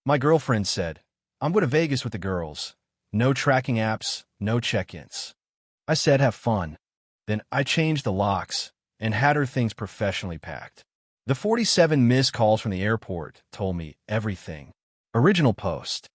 My girlfriend said, I'm going to Vegas with the girls. No tracking apps, no check-ins. I said, have fun. Then I changed the locks and had her things professionally packed. The 47 missed calls from the airport told me everything. Original post.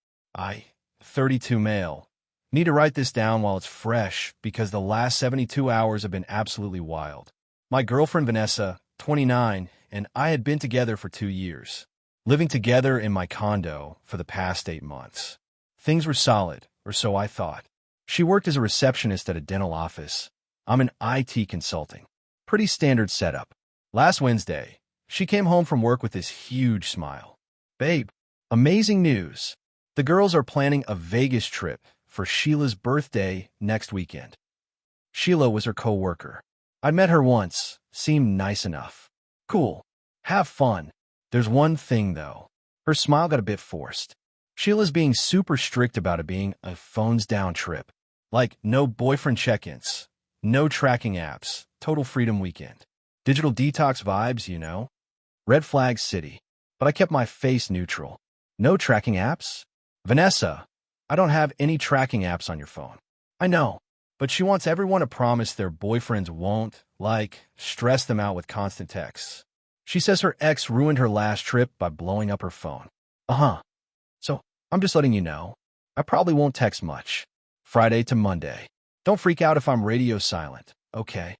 32 male. Need to write this down while it's fresh because the last 72 hours have been absolutely wild. My girlfriend Vanessa, 29, and I had been together for 2 years, living together in my condo for the past 8 months. Things were solid, or so I thought. She worked as a receptionist at a dental office. I'm in IT consulting. Pretty standard setup. Last Wednesday, she came home from work with this huge smile. Babe, amazing news. The girls are planning a Vegas trip for Sheila's birthday next weekend. Sheila was her co-worker. I'd met her once, seemed nice enough. Cool. Have fun. There's one thing, though. Her smile got a bit forced. Sheila's being super strict about it being a phones-down trip. Like, no boyfriend check-ins, no tracking apps, total freedom weekend. Digital detox vibes, you know? Red flag city. But I kept my face neutral. No tracking apps? Vanessa, I don't have any tracking apps on your phone. I know, but she wants everyone to promise their boyfriends won't, stress them out with constant texts. She says her ex ruined her last trip by blowing up her phone. So, I'm just letting you know. I probably won't text much. Friday to Monday. Don't freak out if I'm radio silent, okay?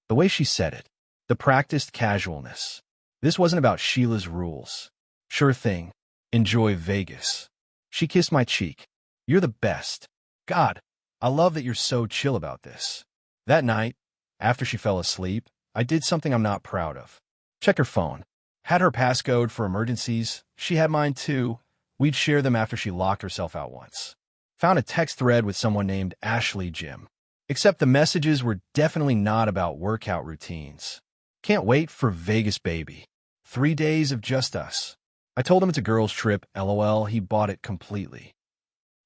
The way she said it. The practiced casualness. This wasn't about Sheila's rules. Sure thing. Enjoy Vegas. She kissed my cheek. You're the best. God, I love that you're so chill about this. That night, after she fell asleep, I did something I'm not proud of. Check her phone. Had her passcode for emergencies. She had mine too. We'd share them after she locked herself out once. Found a text thread with someone named Ashley Jim. Except the messages were definitely not about workout routines. Can't wait for Vegas, baby. 3 days of just us. I told him it's a girls' trip, LOL. He bought it completely.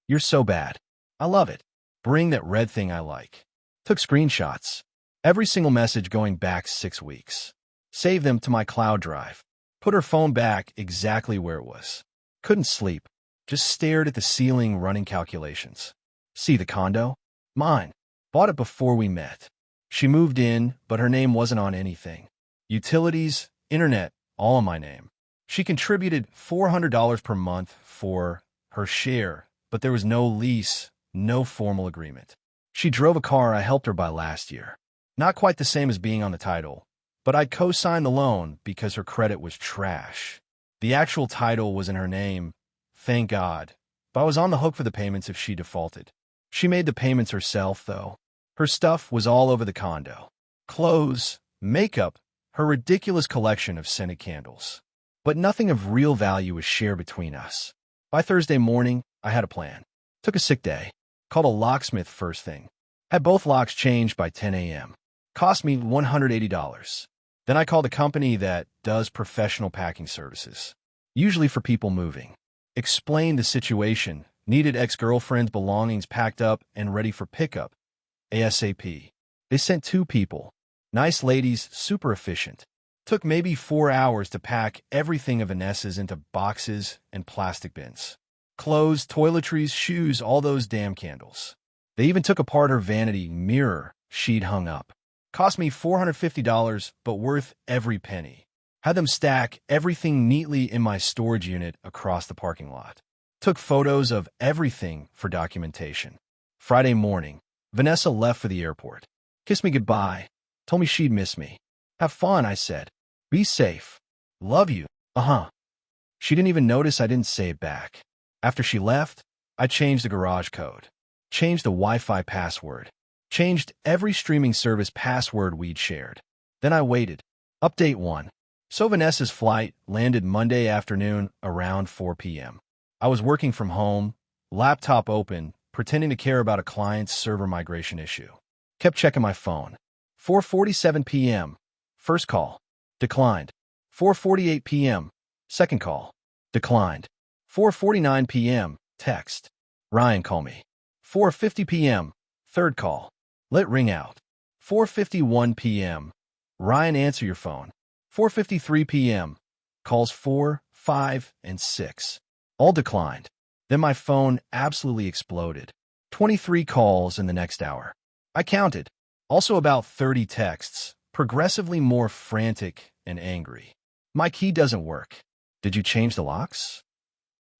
You're so bad. I love it. Bring that red thing I like. Took screenshots. Every single message going back 6 weeks. Saved them to my cloud drive. Put her phone back exactly where it was. Couldn't sleep. Just stared at the ceiling running calculations. See the condo? Mine. Bought it before we met. She moved in, but her name wasn't on anything. Utilities, internet, all in my name. She contributed $400 per month for her share, but there was no lease, no formal agreement. She drove a car I helped her buy last year. Not quite the same as being on the title, but I co-signed the loan because her credit was trash. The actual title was in her name, thank God, but I was on the hook for the payments if she defaulted. She made the payments herself, though. Her stuff was all over the condo. Clothes, makeup, her ridiculous collection of scented candles. But nothing of real value was shared between us. By Thursday morning, I had a plan. Took a sick day. Called a locksmith first thing. Had both locks changed by 10 a.m. Cost me $180. Then I called a company that does professional packing services. Usually for people moving. Explained the situation. Needed ex-girlfriend's belongings packed up and ready for pickup. ASAP. They sent 2 people. Nice ladies, super efficient. Took maybe 4 hours to pack everything of Vanessa's into boxes and plastic bins. Clothes, toiletries, shoes, all those damn candles. They even took apart her vanity mirror she'd hung up. Cost me $450, but worth every penny. Had them stack everything neatly in my storage unit across the parking lot. Took photos of everything for documentation. Friday morning, Vanessa left for the airport. Kissed me goodbye. Told me she'd miss me. Have fun, I said. Be safe. Love you. She didn't even notice I didn't say it back. After she left, I changed the garage code. Changed the Wi-Fi password. Changed every streaming service password we'd shared. Then I waited. Update 1. So Vanessa's flight landed Monday afternoon around 4 p.m. I was working from home, laptop open, pretending to care about a client's server migration issue. Kept checking my phone. 4:47 p.m. First call. Declined. 4:48 p.m. Second call. Declined. 4:49 p.m. Text. Ryan, call me. 4:50 p.m. Third call. Let ring out. 4:51 p.m. Ryan, answer your phone. 4:53 p.m. Calls 4, 5, and 6. All declined. Then my phone absolutely exploded. 23 calls in the next hour. I counted. Also about 30 texts, progressively more frantic and angry. My key doesn't work. Did you change the locks?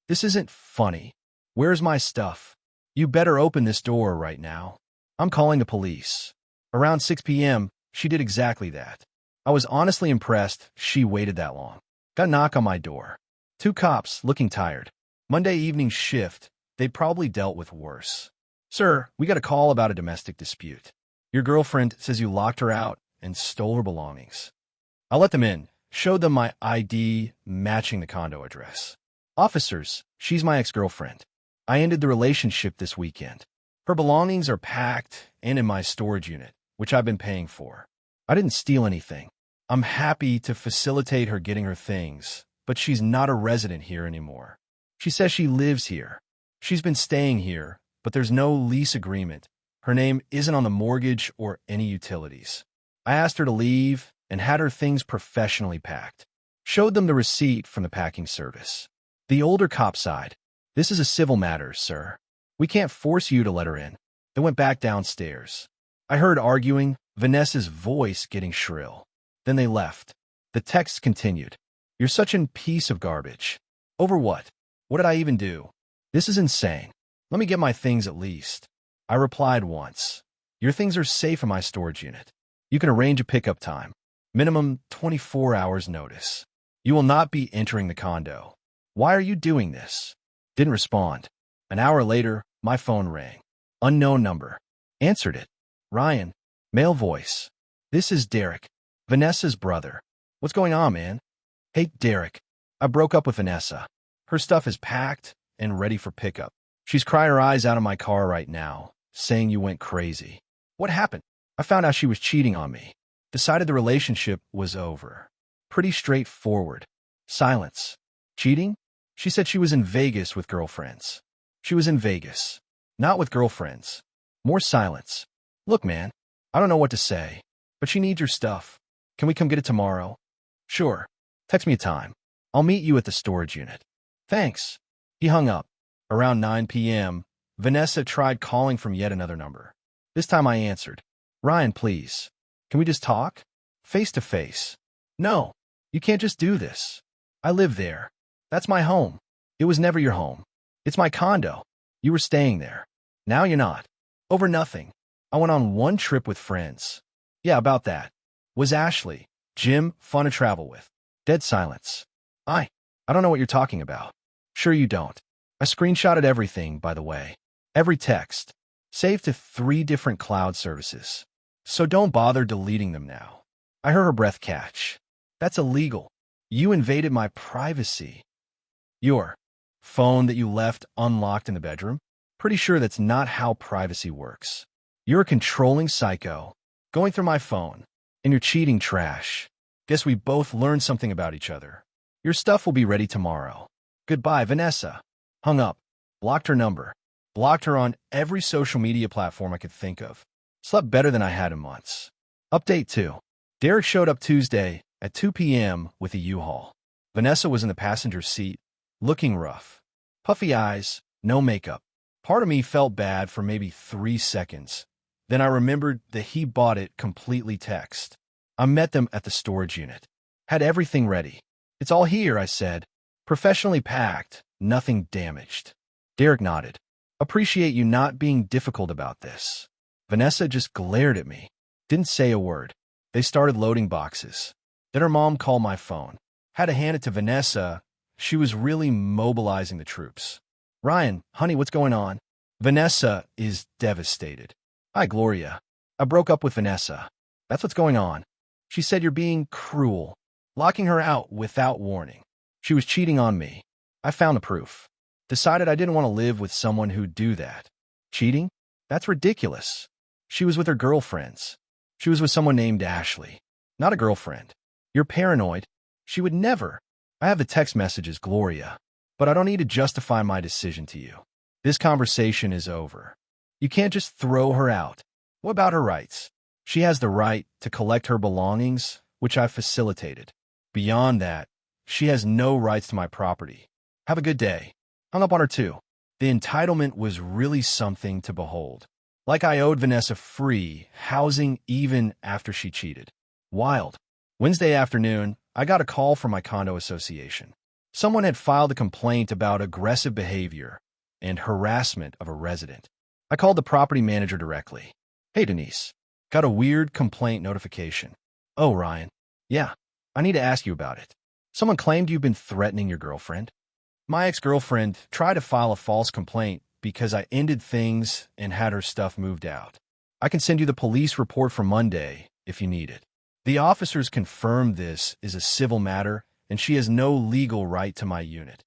This isn't funny. Where's my stuff? You better open this door right now. I'm calling the police. Around 6 p.m., she did exactly that. I was honestly impressed she waited that long. Got a knock on my door. 2 cops, looking tired. Monday evening shift. They'd probably dealt with worse. Sir, we got a call about a domestic dispute. Your girlfriend says you locked her out and stole her belongings. I let them in, showed them my ID matching the condo address. Officers, she's my ex-girlfriend. I ended the relationship this weekend. Her belongings are packed and in my storage unit, which I've been paying for. I didn't steal anything. I'm happy to facilitate her getting her things, but she's not a resident here anymore. She says she lives here. She's been staying here, but there's no lease agreement. Her name isn't on the mortgage or any utilities. I asked her to leave and had her things professionally packed. Showed them the receipt from the packing service. The older cop sighed. This is a civil matter, sir. We can't force you to let her in. They went back downstairs. I heard arguing, Vanessa's voice getting shrill. Then they left. The text continued. You're such a piece of garbage. Over what? What did I even do? This is insane. Let me get my things at least. I replied once. Your things are safe in my storage unit. You can arrange a pickup time. Minimum 24 hours notice. You will not be entering the condo. Why are you doing this? Didn't respond. An hour later, my phone rang. Unknown number. Answered it. Ryan. Male voice. This is Derek, Vanessa's brother. What's going on, man? Hey, Derek. I broke up with Vanessa. Her stuff is packed and ready for pickup. She's crying her eyes out of my car right now, saying you went crazy. What happened? I found out she was cheating on me. Decided the relationship was over. Pretty straightforward. Silence. Cheating? She said she was in Vegas with girlfriends. She was in Vegas. Not with girlfriends. More silence. Look, man, I don't know what to say, but she needs your stuff. Can we come get it tomorrow? Sure. Text me a time. I'll meet you at the storage unit. Thanks. He hung up. Around 9 p.m., Vanessa tried calling from yet another number. This time I answered. Ryan, please. Can we just talk? Face to face. No, you can't just do this. I live there. That's my home. It was never your home. It's my condo. You were staying there. Now you're not. Over nothing. I went on one trip with friends. Yeah, about that. Was Ashley. Jim, fun to travel with. Dead silence. I don't know what you're talking about. Sure you don't. I screenshotted everything, by the way. Every text. Saved to 3 different cloud services. So don't bother deleting them now. I heard her breath catch. That's illegal. You invaded my privacy. Your phone that you left unlocked in the bedroom? Pretty sure that's not how privacy works. You're a controlling psycho. Going through my phone. And you're cheating trash. Guess we both learned something about each other. Your stuff will be ready tomorrow. Goodbye, Vanessa. Hung up. Blocked her number. Blocked her on every social media platform I could think of. Slept better than I had in months. Update 2. Derek showed up Tuesday at 2 p.m. with a U-Haul. Vanessa was in the passenger seat, looking rough. Puffy eyes, no makeup. Part of me felt bad for maybe 3 seconds. Then I remembered that he bought it completely text. I met them at the storage unit. Had everything ready. It's all here, I said. Professionally packed, nothing damaged. Derek nodded. Appreciate you not being difficult about this. Vanessa just glared at me. Didn't say a word. They started loading boxes. Then her mom called my phone. Had to hand it to Vanessa. She was really mobilizing the troops. Ryan, honey, what's going on? Vanessa is devastated. Hi, Gloria. I broke up with Vanessa. That's what's going on. She said you're being cruel, locking her out without warning. She was cheating on me. I found the proof. Decided I didn't want to live with someone who'd do that. Cheating? That's ridiculous. She was with her girlfriends. She was with someone named Ashley. Not a girlfriend. You're paranoid. She would never. I have the text messages, Gloria. But I don't need to justify my decision to you. This conversation is over. You can't just throw her out. What about her rights? She has the right to collect her belongings, which I've facilitated. Beyond that, she has no rights to my property. Have a good day. Hung up on her too. The entitlement was really something to behold. Like I owed Vanessa free housing even after she cheated. Wild. Wednesday afternoon, I got a call from my condo association. Someone had filed a complaint about aggressive behavior and harassment of a resident. I called the property manager directly. Hey, Denise. Got a weird complaint notification. Oh, Ryan. Yeah, I need to ask you about it. Someone claimed you've been threatening your girlfriend. My ex-girlfriend tried to file a false complaint because I ended things and had her stuff moved out. I can send you the police report for Monday if you need it. The officers confirmed this is a civil matter and she has no legal right to my unit.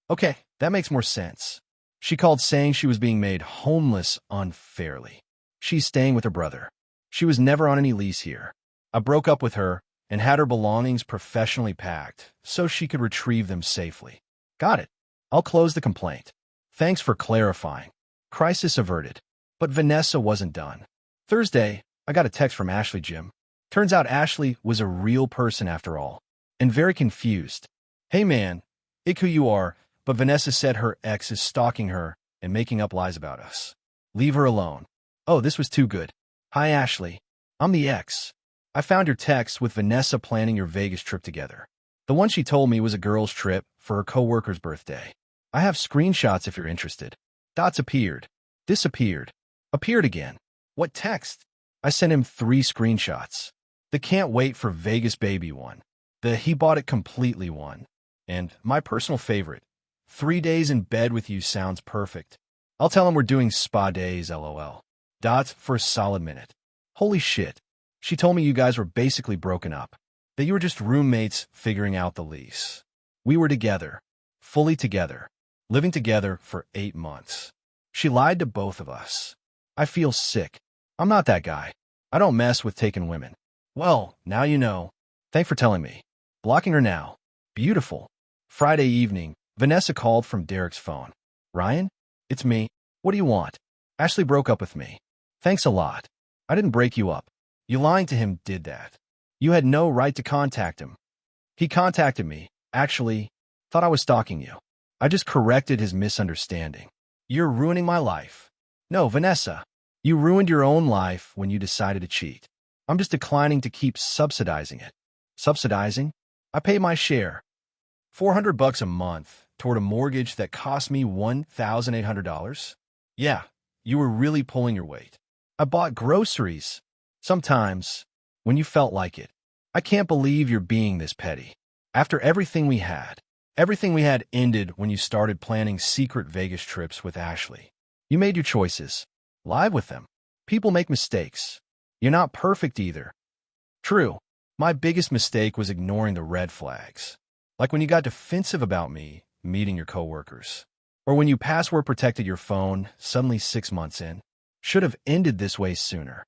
Okay, that makes more sense. She called saying she was being made homeless unfairly. She's staying with her brother. She was never on any lease here. I broke up with her and had her belongings professionally packed so she could retrieve them safely. Got it. I'll close the complaint. Thanks for clarifying. Crisis averted. But Vanessa wasn't done. Thursday, I got a text from Ashley Jim. Turns out Ashley was a real person after all, and very confused. Hey man, ick who you are, but Vanessa said her ex is stalking her and making up lies about us. Leave her alone. Oh, this was too good. Hi Ashley. I'm the ex. I found your text with Vanessa planning your Vegas trip together. The one she told me was a girl's trip for her coworker's birthday. I have screenshots if you're interested. Dots appeared. Disappeared. Appeared again. What text? I sent him 3 screenshots. The can't wait for Vegas baby one. The he bought it completely one. And my personal favorite. 3 days in bed with you sounds perfect. I'll tell him we're doing spa days, lol. Dots for a solid minute. Holy shit. She told me you guys were basically broken up. That you were just roommates figuring out the lease. We were together. Fully together. Living together for 8 months. She lied to both of us. I feel sick. I'm not that guy. I don't mess with taken women. Well, now you know. Thanks for telling me. Blocking her now. Beautiful. Friday evening, Vanessa called from Derek's phone. Ryan? It's me. What do you want? Ashley broke up with me. Thanks a lot. I didn't break you up. You lying to him did that. You had no right to contact him. He contacted me. Actually, thought I was stalking you. I just corrected his misunderstanding. You're ruining my life. No, Vanessa. You ruined your own life when you decided to cheat. I'm just declining to keep subsidizing it. Subsidizing? I pay my share. $400 a month toward a mortgage that cost me $1,800? Yeah, you were really pulling your weight. I bought groceries. Sometimes, when you felt like it. I can't believe you're being this petty. After everything we had ended when you started planning secret Vegas trips with Ashley. You made your choices. Live with them. People make mistakes. You're not perfect either. True. My biggest mistake was ignoring the red flags. Like when you got defensive about me meeting your coworkers. Or when you password protected your phone suddenly 6 months in. Should have ended this way sooner.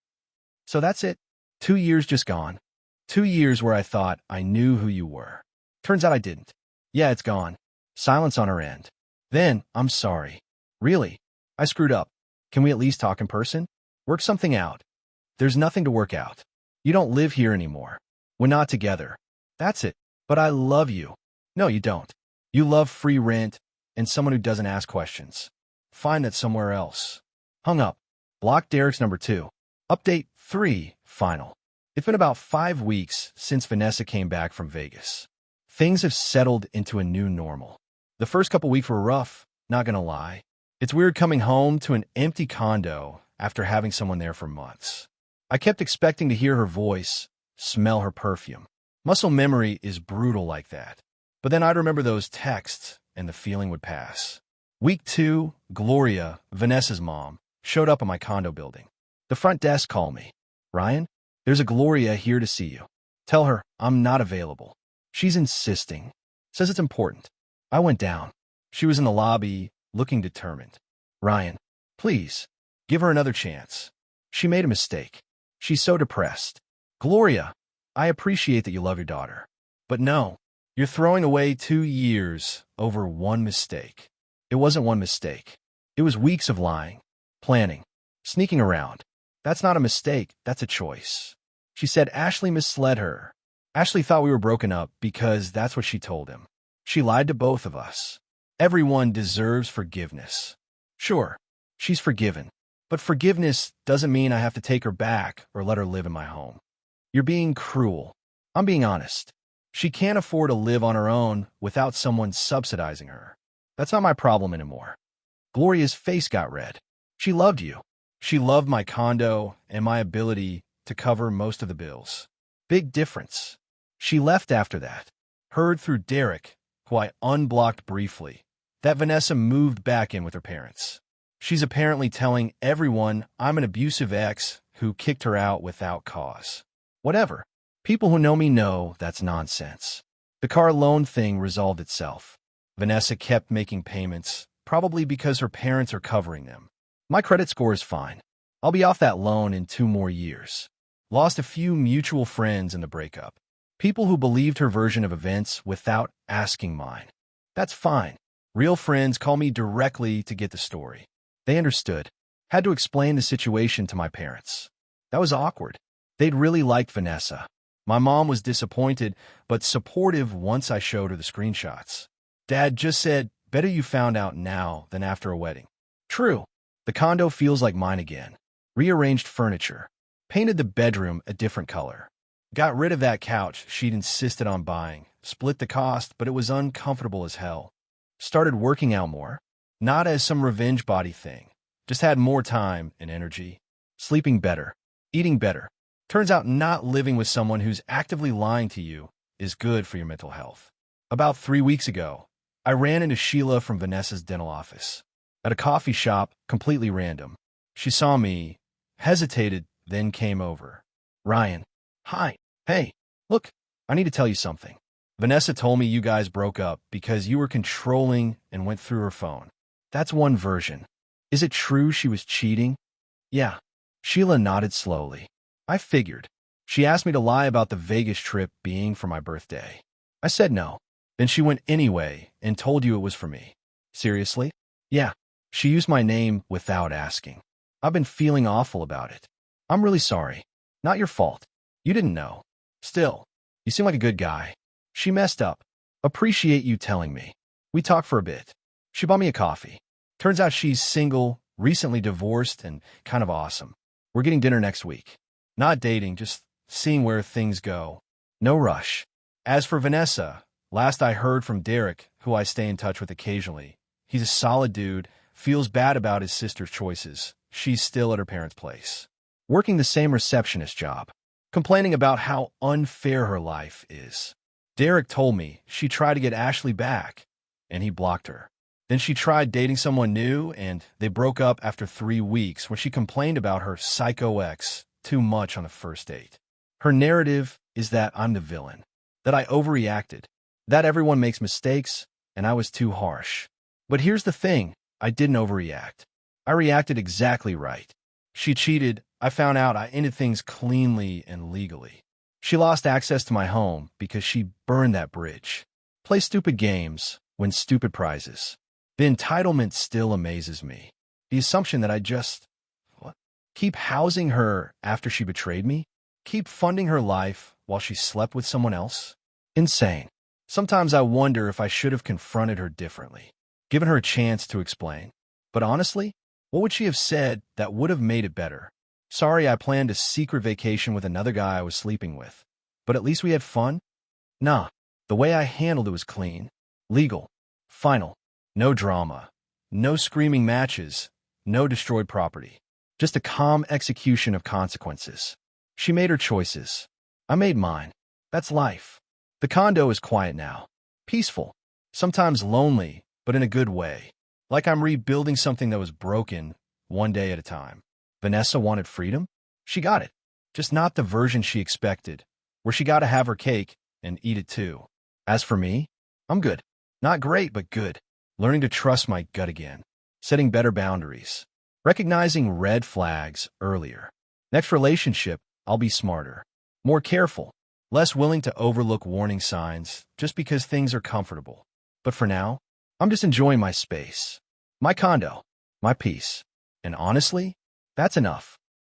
So that's it. 2 years just gone. 2 years where I thought I knew who you were. Turns out I didn't. Yeah, it's gone. Silence on her end. Then, I'm sorry. Really? I screwed up. Can we at least talk in person? Work something out. There's nothing to work out. You don't live here anymore. We're not together. That's it. But I love you. No, you don't. You love free rent and someone who doesn't ask questions. Find that somewhere else. Hung up. Blocked Derek's number 2. Update 3. Final. It's been about 5 weeks since Vanessa came back from Vegas. Things have settled into a new normal. The first couple weeks were rough, not gonna lie. It's weird coming home to an empty condo after having someone there for months. I kept expecting to hear her voice, smell her perfume. Muscle memory is brutal like that. But then I'd remember those texts and the feeling would pass. Week 2, Gloria, Vanessa's mom, showed up at my condo building. The front desk called me. Ryan, there's a Gloria here to see you. Tell her I'm not available. She's insisting. Says it's important. I went down. She was in the lobby, looking determined. Ryan, please, give her another chance. She made a mistake. She's so depressed. Gloria, I appreciate that you love your daughter. But no, you're throwing away 2 years over one mistake. It wasn't one mistake. It was weeks of lying, planning, sneaking around. That's not a mistake, that's a choice. She said Ashley misled her. Ashley thought we were broken up because that's what she told him. She lied to both of us. Everyone deserves forgiveness. Sure, she's forgiven. But forgiveness doesn't mean I have to take her back or let her live in my home. You're being cruel. I'm being honest. She can't afford to live on her own without someone subsidizing her. That's not my problem anymore. Gloria's face got red. She loved you. She loved my condo and my ability to cover most of the bills. Big difference. She left after that. Heard through Derek, who I unblocked briefly, that Vanessa moved back in with her parents. She's apparently telling everyone I'm an abusive ex who kicked her out without cause. Whatever. People who know me know that's nonsense. The car loan thing resolved itself. Vanessa kept making payments, probably because her parents are covering them. My credit score is fine. I'll be off that loan in 2 more years. Lost a few mutual friends in the breakup. People who believed her version of events without asking mine. That's fine. Real friends call me directly to get the story. They understood. Had to explain the situation to my parents. That was awkward. They'd really liked Vanessa. My mom was disappointed, but supportive once I showed her the screenshots. Dad just said, better you found out now than after a wedding. True. The condo feels like mine again. Rearranged furniture. Painted the bedroom a different color. Got rid of that couch she'd insisted on buying. Split the cost, but it was uncomfortable as hell. Started working out more. Not as some revenge body thing. Just had more time and energy. Sleeping better. Eating better. Turns out not living with someone who's actively lying to you is good for your mental health. About 3 weeks ago, I ran into Sheila from Vanessa's dental office. At a coffee shop, completely random. She saw me, hesitated, then came over. Ryan. Hi. Hey. Look, I need to tell you something. Vanessa told me you guys broke up because you were controlling and went through her phone. That's one version. Is it true she was cheating? Yeah. Sheila nodded slowly. I figured. She asked me to lie about the Vegas trip being for my birthday. I said no. Then she went anyway and told you it was for me. Seriously? Yeah. She used my name without asking. I've been feeling awful about it. I'm really sorry. Not your fault. You didn't know. Still, you seem like a good guy. She messed up. Appreciate you telling me. We talked for a bit. She bought me a coffee. Turns out she's single, recently divorced, and kind of awesome. We're getting dinner next week. Not dating, just seeing where things go. No rush. As for Vanessa, last I heard from Derek, who I stay in touch with occasionally, he's a solid dude, feels bad about his sister's choices. She's still at her parents' place. Working the same receptionist job. Complaining about how unfair her life is. Derek told me she tried to get Ashley back, and he blocked her. Then she tried dating someone new, and they broke up after 3 weeks when she complained about her psycho ex too much on the first date. Her narrative is that I'm the villain, that I overreacted, that everyone makes mistakes, and I was too harsh. But here's the thing, I didn't overreact. I reacted exactly right. She cheated. I found out I ended things cleanly and legally. She lost access to my home because she burned that bridge. Play stupid games, win stupid prizes. The entitlement still amazes me. The assumption that I just keep housing her after she betrayed me? Keep funding her life while she slept with someone else? Insane. Sometimes I wonder if I should have confronted her differently, given her a chance to explain. But honestly, what would she have said that would have made it better? Sorry, I planned a secret vacation with another guy I was sleeping with. But at least we had fun? Nah, the way I handled it was clean, legal, final. No drama, no screaming matches, no destroyed property. Just a calm execution of consequences. She made her choices. I made mine. That's life. The condo is quiet now. Peaceful. Sometimes lonely, but in a good way. Like I'm rebuilding something that was broken, one day at a time. Vanessa wanted freedom? She got it. Just not the version she expected, where she got to have her cake and eat it too. As for me, I'm good. Not great, but good. Learning to trust my gut again. Setting better boundaries. Recognizing red flags earlier. Next relationship, I'll be smarter. More careful. Less willing to overlook warning signs just because things are comfortable. But for now, I'm just enjoying my space. My condo. My peace. And honestly, that's enough.